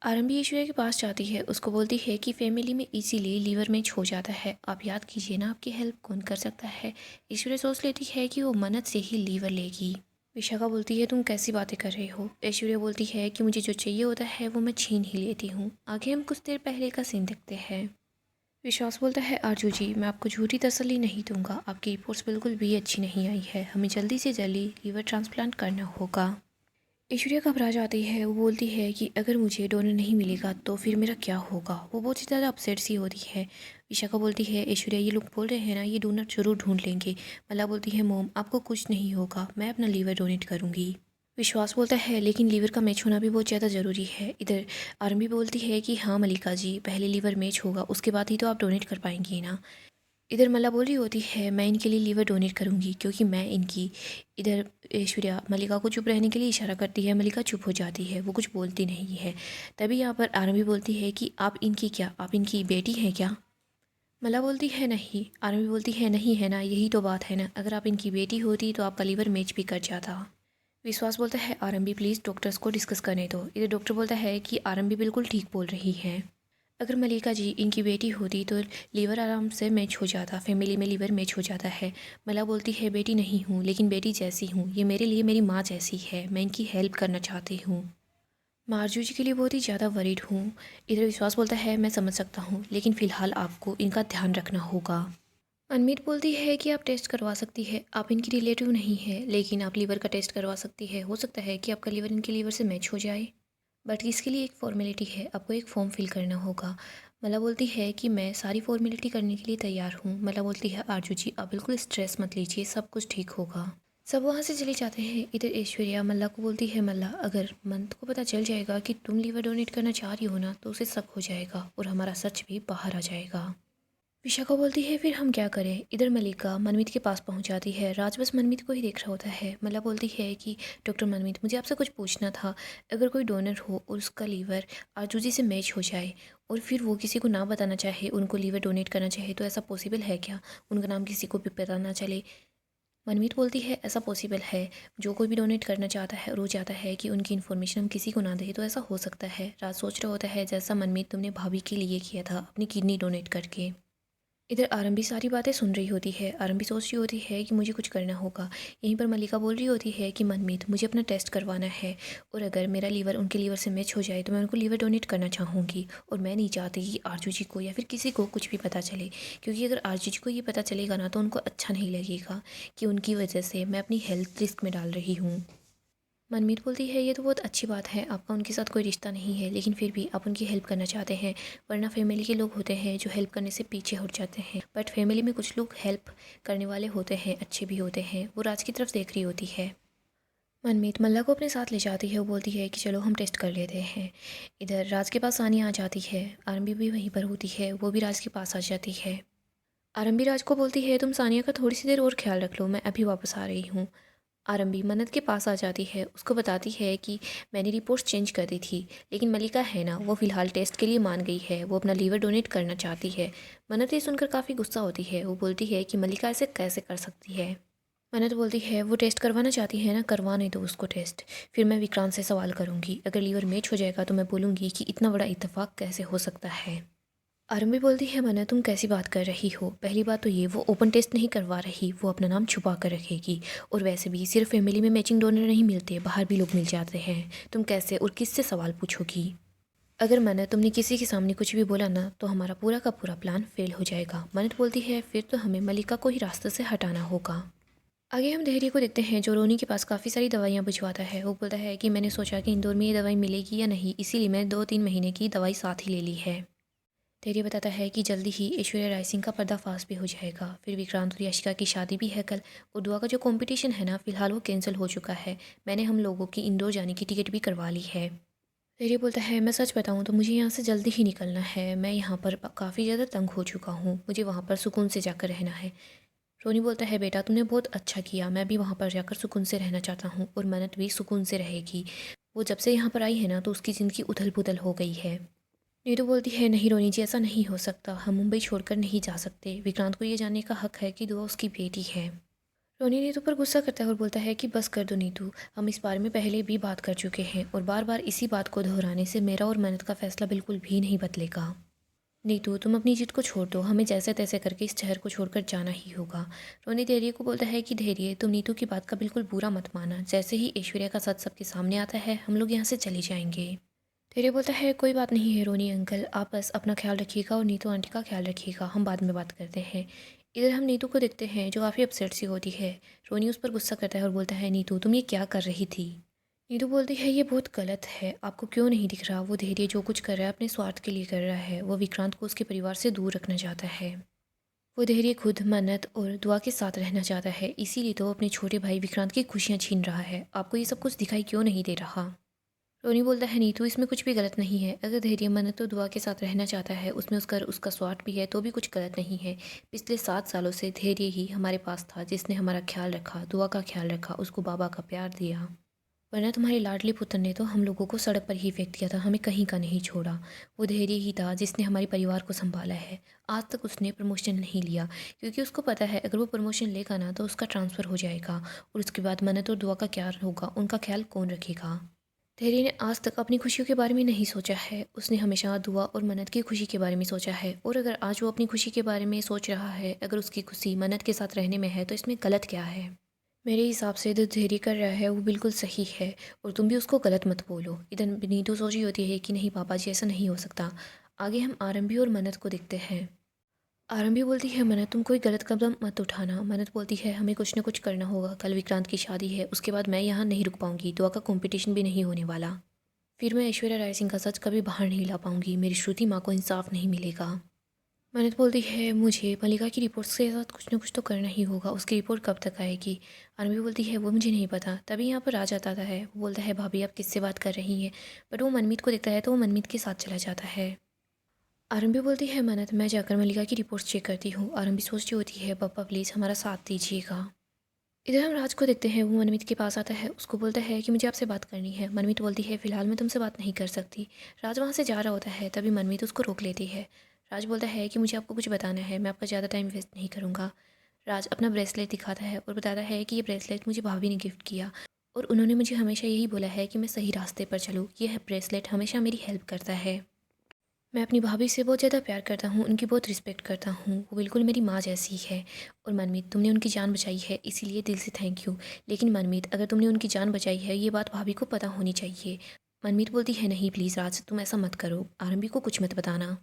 आरंभी ऐश्वर्या के पास जाती है, उसको बोलती है कि फैमिली में इजीली लीवर मैच हो जाता है, आप याद कीजिए ना आपकी हेल्प कौन कर सकता है। ऐश्वर्या सोच लेती है कि वो मन्नत से ही लीवर लेगी। विशाखा बोलती है तुम कैसी बातें कर रहे हो। ऐश्वर्या बोलती है कि मुझे जो चाहिए होता है वो मैं छीन ही लेती हूँ। आगे हम कुछ देर पहले का सीन देखते हैं। विश्वास बोलता है आरजू जी, मैं आपको झूठी तसल्ली नहीं दूंगा, आपकी रिपोर्ट्स बिल्कुल भी अच्छी नहीं आई है, हमें जल्दी से जल्दी लीवर ट्रांसप्लांट करना होगा। ऐश्वर्या घबरा जाती है, वो बोलती है कि अगर मुझे डोनर नहीं मिलेगा तो फिर मेरा क्या होगा। वो बहुत ही ज़्यादा अपसेट सी होती है। विशाखा बोलती है ऐश्वर्या ये लोग बोल रहे हैं ना ये डोनर ज़रूर ढूंढ लेंगे। मला बोलती है मोम आपको कुछ नहीं होगा, मैं अपना लीवर डोनेट करूँगी। विश्वास बोलता है लेकिन लीवर का मैच होना भी बहुत ज़्यादा ज़रूरी है। इधर आरंभी बोलती है कि हाँ मलिका जी, पहले लीवर मैच होगा उसके बाद ही तो आप डोनेट कर पाएंगी ना। इधर मला बोल रही होती है मैं इनके लिए लीवर डोनेट करूँगी क्योंकि मैं इनकी। इधर ऐश्वर्या मलिका को चुप रहने के लिए इशारा करती है, मलिका चुप हो जाती है, वो कुछ बोलती नहीं है। तभी यहाँ पर आरंभी बोलती है कि आप इनकी क्या, आप इनकी बेटी हैं क्या। मला बोलती है नहीं, आरंभी बोलती है नहीं है ना, यही तो बात है ना, अगर आप इनकी बेटी होती तो आपका लीवर मैच भी कर जाता। विश्वास बोलता है आरंभी प्लीज़ डॉक्टर्स को डिस्कस करने दो। इधर डॉक्टर बोलता है कि आरंभी बिल्कुल ठीक बोल रही है, अगर मलिका जी इनकी बेटी होती तो लीवर आराम से मैच हो जाता, फैमिली में लीवर मैच हो जाता है। मला बोलती है बेटी नहीं हूँ लेकिन बेटी जैसी हूँ, ये मेरे लिए मेरी माँ जैसी है, मैं इनकी हेल्प करना चाहती हूँ। मैं आरजू जी के लिए बहुत ही ज़्यादा वरीड हूँ। इधर विश्वास बोलता है मैं समझ सकता हूँ लेकिन फ़िलहाल आपको इनका ध्यान रखना होगा। अनमीत बोलती है कि आप टेस्ट करवा सकती है, आप इनकी रिलेटिव नहीं है लेकिन आप लीवर का टेस्ट करवा सकती है, हो सकता है कि आपका लीवर इनके लीवर से मैच हो जाए। बट इसके लिए एक फ़ॉर्मेलिटी है, आपको एक फ़ॉर्म फिल करना होगा। मला बोलती है कि मैं सारी फ़ॉर्मेलिटी करने के लिए तैयार हूँ। मला बोलती है आरजू जी आप बिल्कुल स्ट्रेस मत लीजिए, सब कुछ ठीक होगा। सब वहाँ से चले जाते हैं। इधर ऐश्वर्या मल्ला को बोलती है मल्ला अगर मंत को पता चल जाएगा कि तुम लीवर डोनेट करना चाह रही हो ना तो उसे शक हो जाएगा और हमारा सच भी बाहर आ जाएगा। विशाखा बोलती है फिर हम क्या करें। इधर मलिका मनमीत के पास पहुंच जाती है, राज बस मनमीत को ही देख रहा होता है। मला बोलती है कि डॉक्टर मनमीत मुझे आपसे कुछ पूछना था, अगर कोई डोनर हो और उसका लीवर आरजू जी से मैच हो जाए और फिर वो किसी को ना बताना चाहे, उनको लीवर डोनेट करना चाहे तो ऐसा पॉसिबल है क्या, उनका नाम किसी को भी पता ना चले। मनमीत बोलती है ऐसा पॉसिबल है, जो कोई भी डोनेट करना चाहता है और वो चाहता है कि उनकी इन्फॉर्मेशन हम किसी को ना दें तो ऐसा हो सकता है। राज सोच रहा होता है जैसा मनमीत तुमने भाभी के लिए किया था अपनी किडनी डोनेट करके। इधर आरंभी सारी बातें सुन रही होती है, आरंभी सोच रही होती है कि मुझे कुछ करना होगा। यहीं पर मलिका बोल रही होती है कि मनमीत मुझे अपना टेस्ट करवाना है और अगर मेरा लीवर उनके लीवर से मैच हो जाए तो मैं उनको लीवर डोनेट करना चाहूँगी और मैं नहीं चाहती कि आरजू जी को या फिर किसी को कुछ भी पता चले, क्योंकि अगर आरजू जी को ये पता चलेगा ना तो उनको अच्छा नहीं लगेगा कि उनकी वजह से मैं अपनी हेल्थ रिस्क में डाल रही हूँ। मनमीत बोलती है ये तो बहुत अच्छी बात है, आपका उनके साथ कोई रिश्ता नहीं है लेकिन फिर भी आप उनकी हेल्प करना चाहते हैं, वरना फैमिली के लोग होते हैं जो हेल्प करने से पीछे हट जाते हैं, बट फैमिली में कुछ लोग हेल्प करने वाले होते हैं, अच्छे भी होते हैं। वो राज की तरफ देख रही होती है। मनमीत मल्ला को अपने साथ ले जाती है, वो बोलती है कि चलो हम टेस्ट कर लेते हैं। इधर राज के पास सानिया आ जाती है, आरंभी भी वहीं पर होती है, वो भी राज के पास आ जाती है। आरंभी राज को बोलती है तुम सानिया का थोड़ी सी देर और ख्याल रख लो, मैं अभी वापस आ रही हूँ। आरंभी मन्नत के पास आ जाती है, उसको बताती है कि मैंने रिपोर्ट्स चेंज कर दी थी लेकिन मलिका है ना वो फ़िलहाल टेस्ट के लिए मान गई है, वो अपना लीवर डोनेट करना चाहती है। मन्नत ये सुनकर काफ़ी गुस्सा होती है, वो बोलती है कि मलिका ऐसे कैसे कर सकती है। मन्नत बोलती है वो टेस्ट करवाना चाहती है ना, करवाने दो उसको टेस्ट, फिर मैं विक्रांत से सवाल करूँगी, अगर लीवर मैच हो जाएगा तो मैं बोलूँगी कि इतना बड़ा इत्तेफाक कैसे हो सकता है। आरंभी बोलती है मना तुम कैसी बात कर रही हो, पहली बात तो ये वो ओपन टेस्ट नहीं करवा रही, वो अपना नाम छुपा कर रखेगी और वैसे भी सिर्फ फैमिली में मैचिंग डोनर नहीं मिलते, बाहर भी लोग मिल जाते हैं, तुम कैसे और किससे सवाल पूछोगी। अगर मन्नत तुमने किसी के सामने कुछ भी बोला ना तो हमारा पूरा का पूरा प्लान फेल हो जाएगा। मन्नत बोलती है फिर तो हमें मलिका को ही रास्ते से हटाना होगा। आगे हम धैर्य को देखते हैं जो रोनी के पास काफ़ी सारी दवाइयाँ भिजवाता है। वो बोलता है कि मैंने सोचा कि इंदौर में ये दवाई मिलेगी या नहीं, इसीलिए मैंने 2-3 महीने की दवाई साथ ही ले ली है। धैर्य बताता है कि जल्दी ही ऐश्वर्या राय सिंह का पर्दाफाश भी हो जाएगा, फिर विक्रांत और यशिका की शादी भी है कल, और दुआ का जो कंपटीशन है ना फिलहाल वो कैंसिल हो चुका है, मैंने हम लोगों की इंदौर जाने की टिकट भी करवा ली है। धैर्य बोलता है मैं सच बताऊं तो मुझे यहाँ से जल्दी ही निकलना है, मैं यहाँ पर काफ़ी ज़्यादा तंग हो चुका हूँ, मुझे वहाँ पर सुकून से जाकर रहना है। रोनी बोलता है बेटा तुमने बहुत अच्छा किया, मैं भी वहाँ पर जाकर सुकून से रहना चाहता हूँ और मन्नत भी सुकून से रहेगी, वो जब से यहाँ पर आई है ना तो उसकी ज़िंदगी उथल पुथल हो गई है। नीतू बोलती है नहीं रोनी जी ऐसा नहीं हो सकता, हम मुंबई छोड़कर नहीं जा सकते, विक्रांत को ये जानने का हक है कि दुआ उसकी बेटी है। रोनी नीतू पर गुस्सा करता है और बोलता है कि बस कर दो नीतू, हम इस बारे में पहले भी बात कर चुके हैं और बार बार इसी बात को दोहराने से मेरा और मन्नत का फैसला बिल्कुल भी नहीं बदलेगा। नीतू तुम अपनी जिद को छोड़ दो, हमें जैसे तैसे करके इस शहर को छोड़कर जाना ही होगा। रोनी धैर्य को बोलता है कि धैर्य तुम नीतू की बात का बिल्कुल बुरा मत माना, जैसे ही ऐश्वर्या का सच सबके सामने आता है हम लोग यहाँ से चले जाएंगे। धैर्य बोलता है कोई बात नहीं है रोनी अंकल, आप बस अपना ख्याल रखिएगा और नीतू आंटी का ख्याल रखिएगा, हम बाद में बात करते हैं। इधर हम नीतू को देखते हैं जो काफ़ी अपसेट सी होती है। रोनी उस पर गुस्सा करता है और बोलता है नीतू तुम ये क्या कर रही थी। नीतू बोलती है ये बहुत गलत है, आपको क्यों नहीं दिख रहा, वो धैर्य जो कुछ कर रहा है अपने स्वार्थ के लिए कर रहा है, वो विक्रांत को उसके परिवार से दूर रखना चाहता है। वो धैर्य खुद मन्नत और दुआ के साथ रहना चाहता है, इसीलिए तो वो अपने छोटे भाई विक्रांत की खुशियाँ छीन रहा है। आपको ये सब कुछ दिखाई क्यों नहीं दे रहा। रोनी बोलता है नीतू इसमें कुछ भी गलत नहीं है, अगर धैर्य मन्नत और दुआ के साथ रहना चाहता है उसमें उसका स्वार्थ भी है तो भी कुछ गलत नहीं है। पिछले 7 सालों से धैर्य ही हमारे पास था जिसने हमारा ख्याल रखा, दुआ का ख्याल रखा, उसको बाबा का प्यार दिया, वरना तुम्हारे लाडले पुत्र ने तो हम लोगों को सड़क पर ही फेंक दिया था, हमें कहीं का नहीं छोड़ा। वो धैर्य ही था जिसने हमारे परिवार को संभाला है। आज तक उसने प्रमोशन नहीं लिया क्योंकि उसको पता है अगर वो प्रमोशन लेगा ना तो उसका ट्रांसफ़र हो जाएगा और उसके बाद मन्नत और दुआ का क्या होगा, उनका ख्याल कौन रखेगा। धैर्य ने आज तक अपनी खुशियों के बारे में नहीं सोचा है, उसने हमेशा दुआ और मन्नत की खुशी के बारे में सोचा है। और अगर आज वो अपनी खुशी के बारे में सोच रहा है, अगर उसकी खुशी मन्नत के साथ रहने में है तो इसमें गलत क्या है। मेरे हिसाब से जो धैर्य कर रहा है वो बिल्कुल सही है और तुम भी उसको गलत मत बोलो। इधर नीतू सोच रही होती है कि नहीं पापा जी ऐसा नहीं हो सकता। आगे हम आरंभी और मन्नत को देखते हैं। आरंभी बोलती है मन्नत तुम कोई गलत कदम मत उठाना। मन्नत बोलती है हमें कुछ ना कुछ करना होगा, कल विक्रांत की शादी है, उसके बाद मैं यहाँ नहीं रुक पाऊंगी, दुआ का कंपटीशन भी नहीं होने वाला, फिर मैं ऐश्वर्या राय सिंह का सच कभी बाहर नहीं ला पाऊंगी, मेरी श्रुति माँ को इंसाफ नहीं मिलेगा। मन्नत बोलती है मुझे मलिका की रिपोर्ट्स के साथ कुछ ना कुछ तो करना ही होगा, उसकी रिपोर्ट कब तक आएगी। आरंभी बोलती है वो मुझे नहीं पता। तभी यहाँ पर राज आता है, वो बोलता है भाभी आप किससे बात कर रही हैं, बट वो मनमीत को देखता है तो वो मनमीत के साथ चला जाता है। आरंभी बोलती है मन्नत मैं जाकर मलिका की रिपोर्ट्स चेक करती हूँ। आरंभी सोचती होती है पापा प्लीज़ हमारा साथ दीजिएगा। इधर हम राज को देखते हैं, वो मनमीत के पास आता है, उसको बोलता है कि मुझे आपसे बात करनी है। मनमीत बोलती है फ़िलहाल मैं तुमसे बात नहीं कर सकती। राज वहाँ से जा रहा होता है, तभी मनमीत उसको रोक लेती है। राज बोलता है कि मुझे आपको कुछ बताना है, मैं आपका ज़्यादा टाइम वेस्ट नहीं करूँगा। राज अपना ब्रेसलेट दिखाता है और बताता है कि ये ब्रेसलेट मुझे भाभी ने गिफ्ट किया और उन्होंने मुझे हमेशा यही बोला है कि मैं सही रास्ते पर चलूँ, यह ब्रेसलेट हमेशा मेरी हेल्प करता है। मैं अपनी भाभी से बहुत ज़्यादा प्यार करता हूँ, उनकी बहुत रिस्पेक्ट करता हूँ, वो बिल्कुल मेरी माँ जैसी है। और मनमीत तुमने उनकी जान बचाई है इसीलिए दिल से थैंक यू। लेकिन मनमीत अगर तुमने उनकी जान बचाई है ये बात भाभी को पता होनी चाहिए। मनमीत बोलती है नहीं प्लीज़ राज तुम ऐसा मत करो, आरंभी को कुछ मत बताना।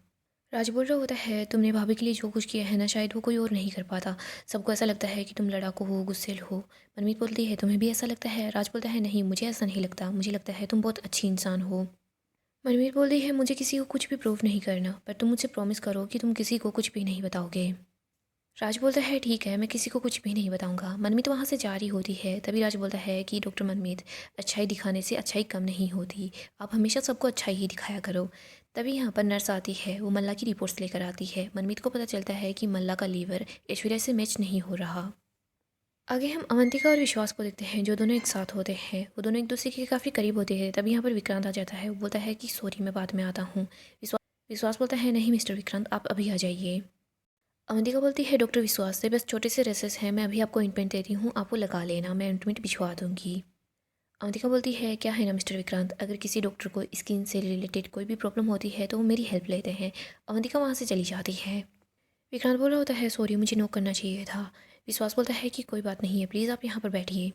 राज बोल रहा होता है तुमने भाभी के लिए जो कुछ किया है ना शायद वो कोई और नहीं कर पाता, सबको ऐसा लगता है कि तुम लड़ाकू हो, गुस्सेल हो। मनमीत बोलती है तुम्हें भी ऐसा लगता है। राज बोलता है नहीं मुझे ऐसा नहीं लगता, मुझे लगता है तुम बहुत अच्छी इंसान हो। मनमीत बोलती है मुझे किसी को कुछ भी प्रूव नहीं करना, पर तुम मुझसे प्रॉमिस करो कि तुम किसी को कुछ भी नहीं बताओगे। राज बोलता है ठीक है मैं किसी को कुछ भी नहीं बताऊंगा। मनमीत वहाँ से जा रही होती है, तभी राज बोलता है कि डॉक्टर मनमीत अच्छाई दिखाने से अच्छाई कम नहीं होती, आप हमेशा सबको अच्छाई ही दिखाया करो। तभी यहाँ पर नर्स आती है, वो मल्ला की रिपोर्ट्स लेकर आती है। मनमीत को पता चलता है कि मल्ला का लीवर ऐश्वर्या से मैच नहीं हो रहा। आगे हम अवंतिका और विश्वास को देखते हैं जो दोनों एक साथ होते हैं, वो दोनों एक दूसरे के काफ़ी करीब होते हैं। तभी यहाँ पर विक्रांत आ जाता है, वो बोलता है कि सॉरी मैं बाद में आता हूँ। विश्वास बोलता है नहीं मिस्टर विक्रांत आप अभी आ जाइए। अवंतिका बोलती है डॉक्टर विश्वास से बस छोटे से रेसेस हैं, मैं अभी आपको ऑइंटमेंट देती हूँ, आप वो लगा लेना, मैं ऑइंटमेंट भिजवा दूँगी। अवंतिका बोलती है क्या है ना मिस्टर विक्रांत, अगर किसी डॉक्टर को स्किन से रिलेटेड कोई भी प्रॉब्लम होती है तो वो मेरी हेल्प लेते हैं। अवंतिका वहाँ से चली जाती है। विक्रांत बोल रहा होता है सॉरी मुझे नोक करना चाहिए था। विश्वास बोलता है कि कोई बात नहीं है प्लीज़ आप यहाँ पर बैठिए।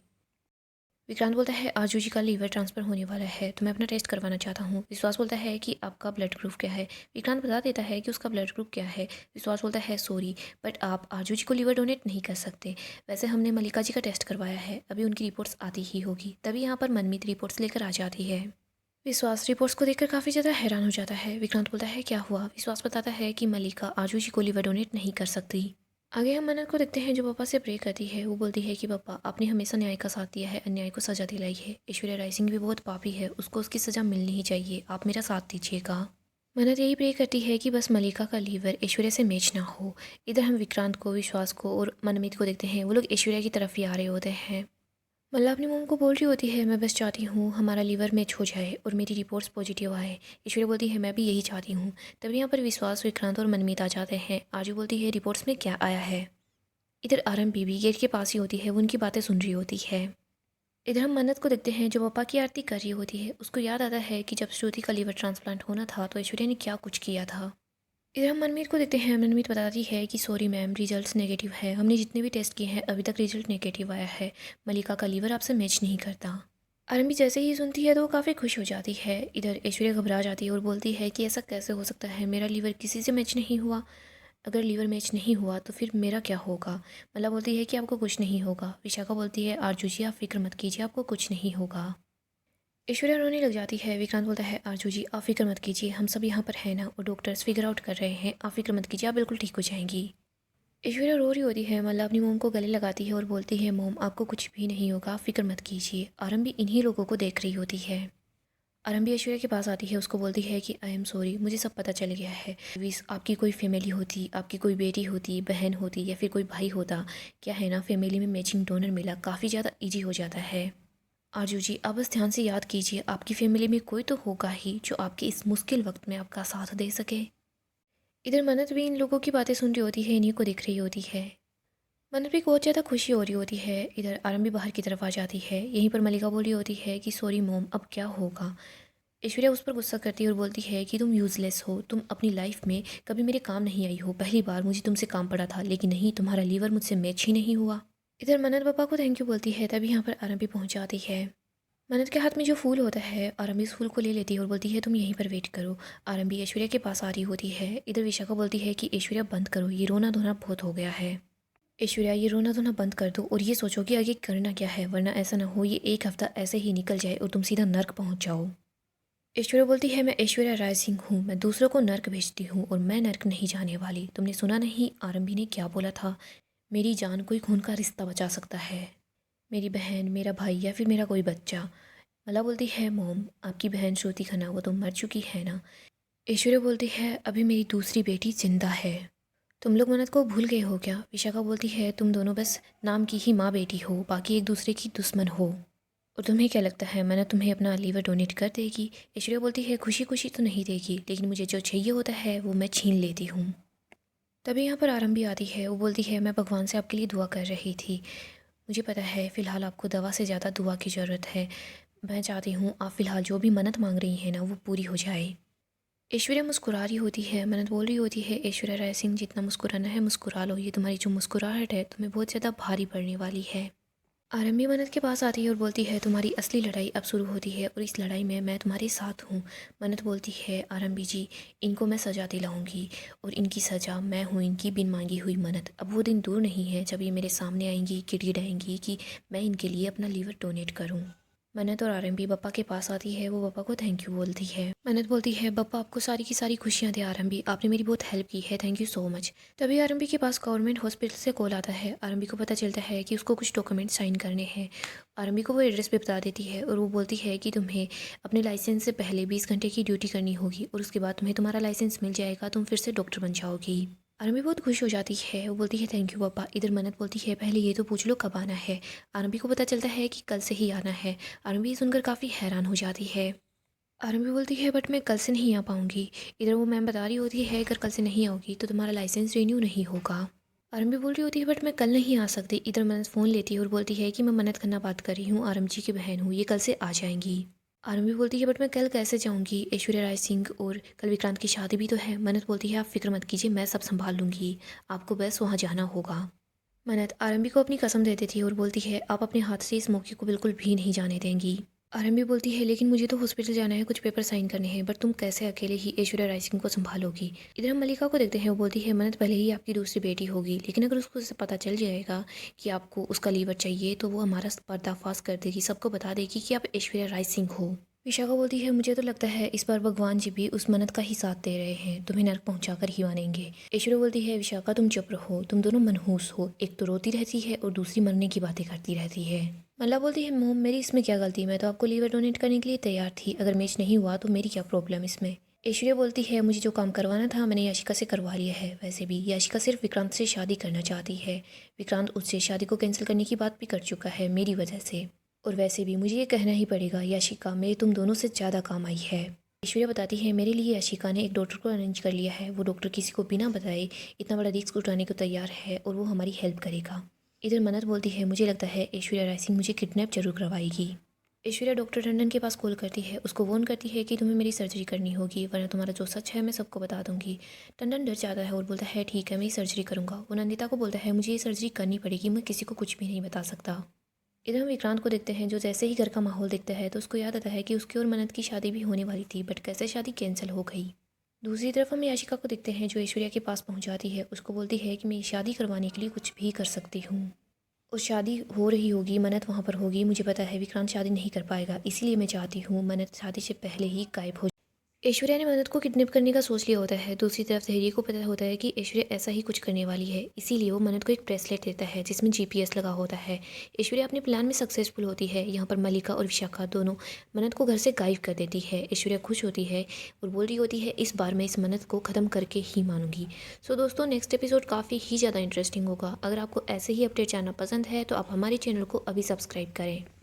विक्रांत बोलता है आजू जी का लीवर ट्रांसफ़र होने वाला है तो मैं अपना टेस्ट करवाना चाहता हूँ। विश्वास बोलता है कि आपका ब्लड ग्रुप क्या है। विक्रांत बता देता है कि उसका ब्लड ग्रुप क्या है। विश्वास बोलता है सॉरी बट आप आजू जी को लीवर डोनेट नहीं कर सकते, वैसे हमने मलिका जी का टेस्ट करवाया है, अभी उनकी रिपोर्ट्स आती ही होगी। तभी यहाँ पर मनमीत रिपोर्ट्स लेकर आ जाती है। विश्वास रिपोर्ट्स को देखकर काफ़ी ज़्यादा हैरान हो जाता है। विक्रांत बोलता है क्या हुआ। विश्वास बताता है कि मलिका आजू जी को लीवर डोनेट नहीं कर सकती। आगे हम मन्नत को देखते हैं जो पापा से प्रे करती है, वो बोलती है कि पापा आपने हमेशा न्याय का साथ दिया है, अन्याय को सज़ा दिलाई है, ऐश्वर्या राय सिंह भी बहुत पापी है, उसको उसकी सज़ा मिलनी ही चाहिए, आप मेरा साथ दीजिएगा। मन्नत यही प्रे करती है कि बस मलिका का लीवर ऐश्वर्या से मैच ना हो। इधर हम विक्रांत को, विश्वास को और मनमीत को देखते हैं, वो लोग ऐश्वर्या की तरफ ही आ रहे होते हैं। मल्ला अपनी मॉम को बोल रही होती है मैं बस चाहती हूँ हमारा लीवर मैच हो जाए और मेरी रिपोर्ट्स पॉजिटिव आए। ऐश्वर्या बोलती है मैं भी यही चाहती हूँ। तभी यहाँ पर विश्वास, विक्रांत और मनमीत आ जाते हैं। आजू बोलती है रिपोर्ट्स में क्या आया है। इधर आरम बीबी गेट के पास ही होती है, वो उनकी बातें सुन रही होती है। इधर हम मन्नत को देखते हैं जो पापा की आरती कर रही होती है। उसको याद आता है कि जब श्रुति का लीवर ट्रांसप्लांट होना था तो ऐश्वर्या ने क्या कुछ किया था। इधर हम मनमीत को देखते हैं। मनमीत बताती है कि सॉरी मैम, रिजल्ट्स नेगेटिव है, हमने जितने भी टेस्ट किए हैं अभी तक रिजल्ट नेगेटिव आया है, मलिका का लीवर आपसे मैच नहीं करता। आरएमबी जैसे ही सुनती है तो वो काफ़ी खुश हो जाती है। इधर ऐश्वर्या घबरा जाती है और बोलती है कि ऐसा कैसे हो सकता है, मेरा लीवर किसी से मैच नहीं हुआ। अगर लीवर मैच नहीं हुआ तो फिर मेरा क्या होगा। मला बोलती है कि आपको कुछ नहीं होगा। विशाखा बोलती है आरजू जी आप फिक्र मत कीजिए, आपको कुछ नहीं होगा। ऐश्वर्या रोने लग जाती है। विक्रांत बोलता है आरजू जी आप फिक्र मत कीजिए, हम सब यहाँ पर हैं ना, और डॉक्टर्स फिगर आउट कर रहे हैं, आप फिक्र मत कीजिए, आप बिल्कुल ठीक हो जाएंगी। ऐश्वर्या रो रही होती है। मल्ला अपनी मोम को गले लगाती है और बोलती है मोम आपको कुछ भी नहीं होगा, आप फिक्र मत कीजिए। आरम भी इन्हीं लोगों को देख रही होती है। आरम भी ऐश्वर्या के पास आती है, उसको बोलती है कि आई एम सॉरी, मुझे सब पता चल गया है। विस आपकी कोई फैमिली होती, आपकी कोई बेटी होती, बहन होती या फिर कोई भाई होता, क्या है ना फैमिली में मैचिंग डोनर मिला काफ़ी ज़्यादा ईजी हो जाता है। आरजू जी आप बस ध्यान से याद कीजिए, आपकी फैमिली में कोई तो होगा ही जो आपके इस मुश्किल वक्त में आपका साथ दे सके। इधर मन्नत भी इन लोगों की बातें सुन रही होती है, इन्हीं को दिख रही होती है। मन्नत भी बहुत ज़्यादा खुशी हो रही होती है। इधर आरम भी बाहर की तरफ आ जाती है। यहीं पर मलिका बोल रही होती है कि सॉरी मोम, अब क्या होगा। ऐश्वर्या उस पर गुस्सा करती है और बोलती है कि तुम यूज़लेस हो, तुम अपनी लाइफ में कभी मेरे काम नहीं आई हो, पहली बार मुझे तुमसे काम पड़ा था लेकिन नहीं, तुम्हारा लीवर मुझसे मैच ही नहीं हुआ। इधर मन्नत पापा को थैंक यू बोलती है, तभी यहाँ पर आरम भी पहुँच जाती है। मन्नत के हाथ में जो फूल होता है, आरम भी इस फूल को ले लेती है और बोलती है तुम यहीं पर वेट करो। आरम भी ऐश्वर्या के पास आ रही होती है। इधर विशाखा बोलती है कि ऐश्वर्या बंद करो, ये रोना धोना बहुत हो गया है। ऐश्वर्या ये रोना धोना बंद कर दो और ये सोचो कि आगे करना क्या है, वरना ऐसा ना हो ये एक हफ्ता ऐसे ही निकल जाए और तुम सीधा नर्क पहुंच जाओ। ऐश्वर्या बोलती है मैं ऐश्वर्या राय सिंह हूँ, मैं दूसरों को नर्क भेजती हूँ और मैं नर्क नहीं जाने वाली। तुमने सुना नहीं आरंभी ने क्या बोला था, मेरी जान कोई खून का रिश्ता बचा सकता है, मेरी बहन, मेरा भाई या फिर मेरा कोई बच्चा। मला बोलती है मोम आपकी बहन श्रुति खन्ना वो तो मर चुकी है ना। ऐश्वर्या बोलती है अभी मेरी दूसरी बेटी जिंदा है। तुम लोग मन्नत को भूल गए हो क्या। विशाखा बोलती है तुम दोनों बस नाम की ही माँ बेटी हो, बाकी एक दूसरे की दुश्मन हो। और तुम्हें क्या लगता है मन्नत तुम्हें अपना लीवर डोनेट कर देगी। ऐश्वर्या बोलती है खुशी खुशी तो नहीं देगी, लेकिन मुझे जो चाहिए होता है वो मैं छीन लेती हूँ। तभी यहाँ पर आरम भी आती है। वो बोलती है मैं भगवान से आपके लिए दुआ कर रही थी, मुझे पता है फ़िलहाल आपको दवा से ज़्यादा दुआ की ज़रूरत है। मैं चाहती हूँ आप फ़िलहाल जो भी मन्नत मांग रही हैं ना वो पूरी हो जाए। ऐश्वर्या मुस्कुरा रही होती है। मन्नत बोल रही होती है ऐश्वर्या राय सिंह जितना मुस्कुराना है मुस्कुरा लो, ये तुम्हारी जो मुस्कुराहट है तुम्हें बहुत ज़्यादा भारी पड़ने वाली है। आरंभी मन्नत के पास आती है और बोलती है तुम्हारी असली लड़ाई अब शुरू होती है और इस लड़ाई में मैं तुम्हारे साथ हूँ। मन्नत बोलती है आरंभी जी इनको मैं सज़ा दिलाऊंगी और इनकी सज़ा मैं हूँ इनकी बिन मांगी हुई मन्नत। अब वो दिन दूर नहीं है जब ये मेरे सामने आएंगी, गिड़गिड़ाएंगी कि मैं इनके लिए अपना लीवर डोनेट करूँ। मन्नत और आरंभी बप्पा के पास आती है। वो बप्पा को थैंक यू बोलती है। मन्नत बोलती है बप्पा आपको सारी की सारी खुशियाँ दे आरंभी, आपने मेरी बहुत हेल्प की है, थैंक यू सो मच। तभी आरंभी के पास गवर्नमेंट हॉस्पिटल से कॉल आता है। आरंभी को पता चलता है कि उसको कुछ डॉक्यूमेंट साइन करने हैं। आरंभी को वो एड्रेस भी बता देती है और वो बोलती है कि तुम्हें अपने लाइसेंस से पहले 20 घंटे की ड्यूटी करनी होगी और उसके बाद तुम्हें तुम्हारा लाइसेंस मिल जाएगा, तुम फिर से डॉक्टर बन जाओगी। आरंभी बहुत खुश हो जाती है। वो बोलती है थैंक यू पापा। इधर मन्नत बोलती है पहले ये तो पूछ लो कब आना है। आरंभी को पता चलता है कि कल से ही आना है। आरंभी सुनकर काफ़ी हैरान हो जाती है। आरंभी बोलती है बट मैं कल से नहीं आ पाऊँगी। इधर वो मैम बता रही होती है अगर कल से नहीं आओगी तो तुम्हारा लाइसेंस रिन्यू नहीं होगा। आरंभी बोल रही होती है बट मैं कल नहीं आ सकती। इधर मन्नत फ़ोन लेती है और बोलती है कि मैं मन्नत खन्ना बात कर रही हूँ, आरम जी की बहन हूँ, ये कल से आ जाएंगी। आरंभी बोलती है बट मैं कल कैसे जाऊँगी, ऐश्वर्या राय सिंह और कल विक्रांत की शादी भी तो है। मन्नत बोलती है आप फिक्र मत कीजिए, मैं सब संभाल लूँगी, आपको बस वहाँ जाना होगा। मन्नत आरंभी को अपनी कसम दे देती है और बोलती है आप अपने हाथ से इस मौके को बिल्कुल भी नहीं जाने देंगी। आरंभी बोलती है लेकिन मुझे तो हॉस्पिटल जाना है, कुछ पेपर साइन करने हैं, बट तुम कैसे अकेले ही ऐश्वर्या राय सिंह को संभालोगी। इधर हम मलिका को देखते हैं। वो बोलती है मन्नत भले ही आपकी दूसरी बेटी होगी, लेकिन अगर उसको इससे पता चल जाएगा कि आपको उसका लीवर चाहिए तो वो हमारा पर्दाफाश कर देगी, सबको बता देगी कि आप ऐश्वर्या राय सिंह हो। विशाखा बोलती है मुझे तो लगता है इस बार भगवान जी भी उस मन्नत का ही साथ दे रहे हैं, तुम्हें नर्क पहुंचाकर ही मानेंगे। ऐश्वर्या बोलती है विशाखा तुम चुप रहो, तुम दोनों मनहूस हो, एक तो रोती रहती है और दूसरी मरने की बातें करती रहती है। मल्ला बोलती है मोम मेरी इसमें क्या गलती, मैं तो आपको लीवर डोनेट करने के लिए तैयार थी, अगर मैच नहीं हुआ तो मेरी क्या प्रॉब्लम इसमें। ऐश्वर्या बोलती है मुझे जो काम करवाना था मैंने याशिका से करवा लिया है, वैसे भी याशिका सिर्फ विक्रांत से शादी करना चाहती है, विक्रांत उससे शादी को कैंसिल करने की बात भी कर चुका है मेरी वजह से। और वैसे भी मुझे ये कहना ही पड़ेगा याशिका मेरे तुम दोनों से ज़्यादा काम आई है। ऐश्वर्या बताती है मेरे लिए आशिका ने एक डॉक्टर को अरेंज कर लिया है। वो डॉक्टर किसी को बिना बताए इतना बड़ा रिस्क उठाने को तैयार है और वो हमारी हेल्प करेगा। इधर मन्नत बोलती है मुझे लगता है ऐश्वर्या राय सिंह मुझे किडनैप जरूर करवाएगी। ऐश्वर्या डॉक्टर टंडन के पास कॉल करती है, उसको वार्न करती है कि तुम्हें मेरी सर्जरी करनी होगी वरना तुम्हारा जो सच है मैं सबको बता दूंगी। टंडन डर जाता है और बोलता है ठीक है मैं ये सर्जरी करूंगा। वो नंदिता को बोलता है मुझे ये सर्जरी करनी पड़ेगी, मैं किसी को कुछ भी नहीं बता सकता। इधर हम विक्रांत को देखते हैं जो जैसे ही घर का माहौल देखता है तो उसको याद आता है कि उसकी और मन्नत की शादी भी होने वाली थी, बट कैसे शादी कैंसिल हो गई। दूसरी तरफ हम याशिका को देखते हैं जो ऐश्वर्या के पास पहुंच जाती है, उसको बोलती है कि मैं शादी करवाने के लिए कुछ भी कर सकती हूँ। और शादी हो रही होगी, मन्नत वहाँ पर होगी, मुझे पता है विक्रांत शादी नहीं कर पाएगा, इसीलिए मैं चाहती हूँ मन्नत शादी से पहले ही गायब हो। ऐश्वर्या ने मन्नत को किडनैप करने का सोच लिया होता है। दूसरी तरफ धैर्य को पता होता है कि ऐश्वर्या ऐसा ही कुछ करने वाली है, इसीलिए वो मन्नत को एक ब्रेसलेट देता है जिसमें जीपीएस लगा होता है। ऐश्वर्या अपने प्लान में सक्सेसफुल होती है। यहाँ पर मलिका और विशाखा दोनों मन्नत को घर से गायब कर देती है। ऐश्वर्या खुश होती है और बोल रही होती है इस बार मैं इस मन्नत को ख़त्म करके ही मानूंगी। सो दोस्तों नेक्स्ट एपिसोड काफ़ी ही ज़्यादा इंटरेस्टिंग होगा। अगर आपको ऐसे ही अपडेट जानना पसंद है तो आप हमारे चैनल को अभी सब्सक्राइब करें।